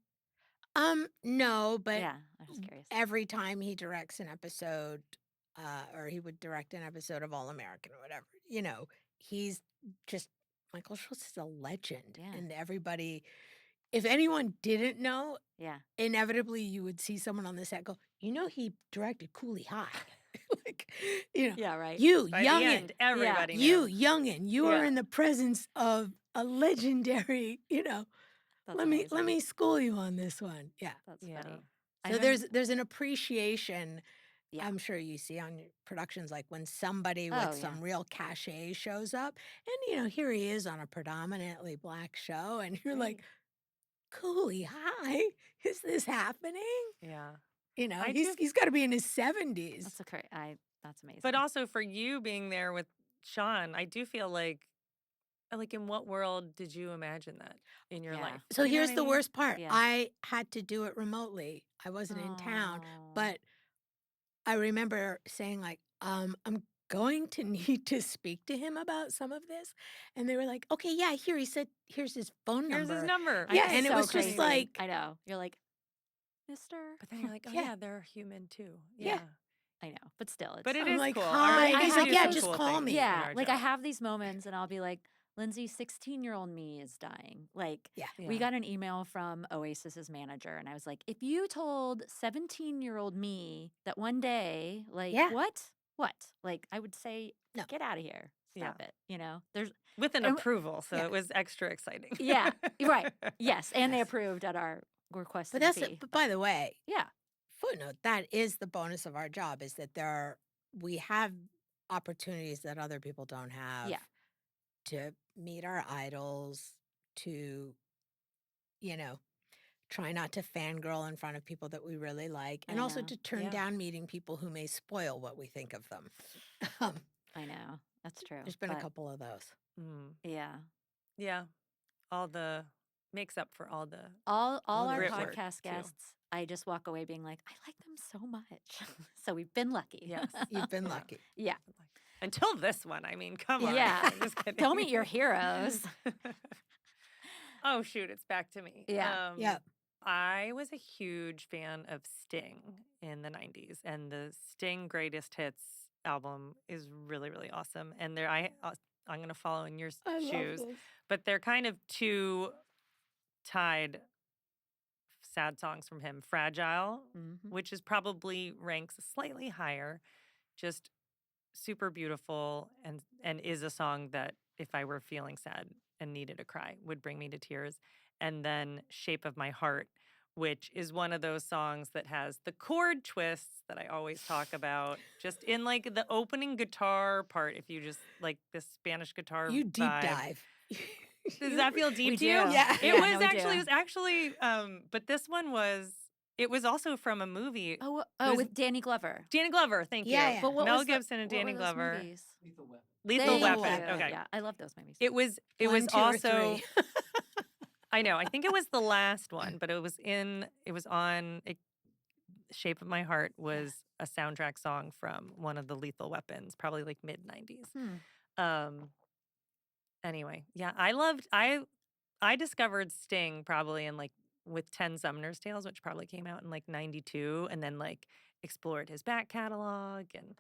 No, but Yeah, I was just curious. every time he directs an episode, or he would direct an episode of All American or whatever, he's just Michael Schultz is a legend, Yeah. and everybody. If anyone didn't know, Yeah. inevitably you would see someone on the set go, he directed Cooley High, like, Yeah, right. you By the youngin, end, everybody you knew. youngin, you are Yeah. in the presence of a legendary, That's let amazing. me school you on this one. Yeah. That's Yeah. funny. So there's an appreciation Yeah. I'm sure you see on your productions, like when somebody Oh, with yeah. some real cachet shows up, and here he is on a predominantly Black show, and you're like, Cooley High, is this happening? Yeah. I He's do- got to be in his 70s. That's amazing. But also for you being there with Sean, I do feel like in what world did you imagine that in your Yeah. life? So You know here's what I the mean? worst part. Yeah. I had to do it remotely. I wasn't in town, Oh. but I remember saying like, I'm going to need to speak to him about some of this. And they were like, okay, yeah, he said, here's his phone number. Here's his number. Yeah, It's and it so was just crazy. like, I know. You're like, Mister. But then you're like, oh Yeah. yeah, they're human too. Yeah. I know, but still, it's. But it I'm is like, cool. hi. Our He's kids like, do yeah, some just cool call things me. in Yeah, our like I job. have these moments, and I'll be like, Lindsay, 16-year-old me is dying. Like, Yeah. we Yeah. got an email from Oasis's manager, and I was like, if you told 17-year-old me that one day, like, Yeah. what? Like, I would say, No. get out of here. Stop it. There's, with an and- approval, so Yeah. it was extra exciting. yeah, right. Yes, and they Yes. approved at our request. But that's it. But by the way, Yeah, footnote, that is the bonus of our job, is that we have opportunities that other people don't have. Yeah. To meet our idols, to try not to fangirl in front of people that we really like, and I also know. to turn Yeah. down meeting people who may spoil what we think of them. Um, I know. That's true. There's been a but couple of those. Mm. Yeah. Yeah. All the makes up for all the All All our the grit work, podcast too. guests, I just walk away being like, I like them so much. So we've been lucky. Yes. You've been Yeah. lucky. Yeah. until this one. I mean, come on. Yeah. I'm just kidding. Don't meet your heroes. Oh shoot, it's back to me. Yeah. Yep. I was a huge fan of Sting in the 90s, and the Sting Greatest Hits album is really, really awesome. And I'm going to follow in your I love shoes, this. but they're kind of two tied sad songs from him. Fragile, Mhm. which is probably ranks slightly higher, just super beautiful, and is a song that if I were feeling sad and needed a cry would bring me to tears. And then Shape of My Heart, which is one of those songs that has the chord twists that I always talk about, just in like the opening guitar part. If you just like this Spanish guitar, You deep vibe. dive. Does that feel deep We to you? do. Yeah. It Yeah, was no, we actually. do. It was actually. But this one was. It was also from a movie. Oh, was- with Danny Glover. Danny Glover. Thank Yeah, you. yeah. But what Mel was the- Gibson and what Danny were those Glover. movies? Lethal Thank Weapon. you. Okay. Yeah, I love those movies. It was. It 1, was 2, or also. 3. I know. I think it was the last one, but it was on. Shape of My Heart was a soundtrack song from one of the Lethal Weapons, probably like mid 90s. Anyway, yeah, I discovered Sting probably in like with 10 Sumner's Tales, which probably came out in like 92, and then like explored his back catalog, and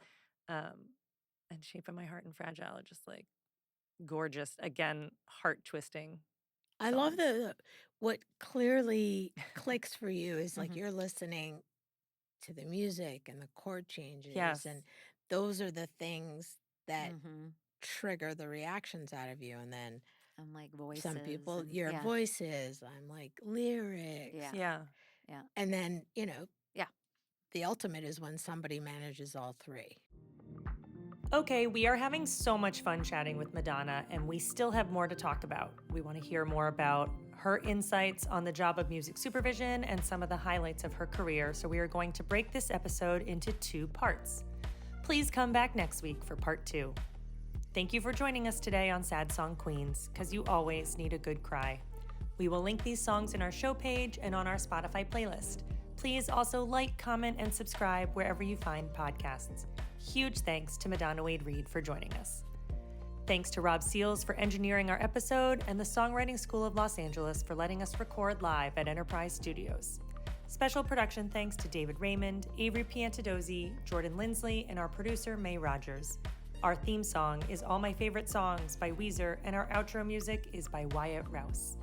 Shape of My Heart and Fragile are just like gorgeous, again, heart twisting. I love songs. what clearly clicks for you is like Mhm. you're listening to the music and the chord changes, Yes. and those are the things that Mhm. trigger the reactions out of you. And then And like voices. some people, and- your yeah. voices, I'm like lyrics. Yeah. Yeah. And then, Yeah. the ultimate is when somebody manages all three. Okay, we are having so much fun chatting with Madonna, and we still have more to talk about. We want to hear more about her insights on the job of music supervision and some of the highlights of her career, so we are going to break this episode into 2 parts. Please come back next week for part 2. Thank you for joining us today on Sad Song Queens, because you always need a good cry. We will link these songs in our show page and on our Spotify playlist. Please also like, comment, and subscribe wherever you find podcasts. Huge thanks to Madonna Wade-Reed for joining us. Thanks to Rob Seals for engineering our episode and the Songwriting School of Los Angeles for letting us record live at Enterprise Studios. Special production thanks to David Raymond, Avery Piantadozzi, Jordan Lindsley, and our producer, May Rogers. Our theme song is All My Favorite Songs by Weezer, and our outro music is by Wyatt Rouse.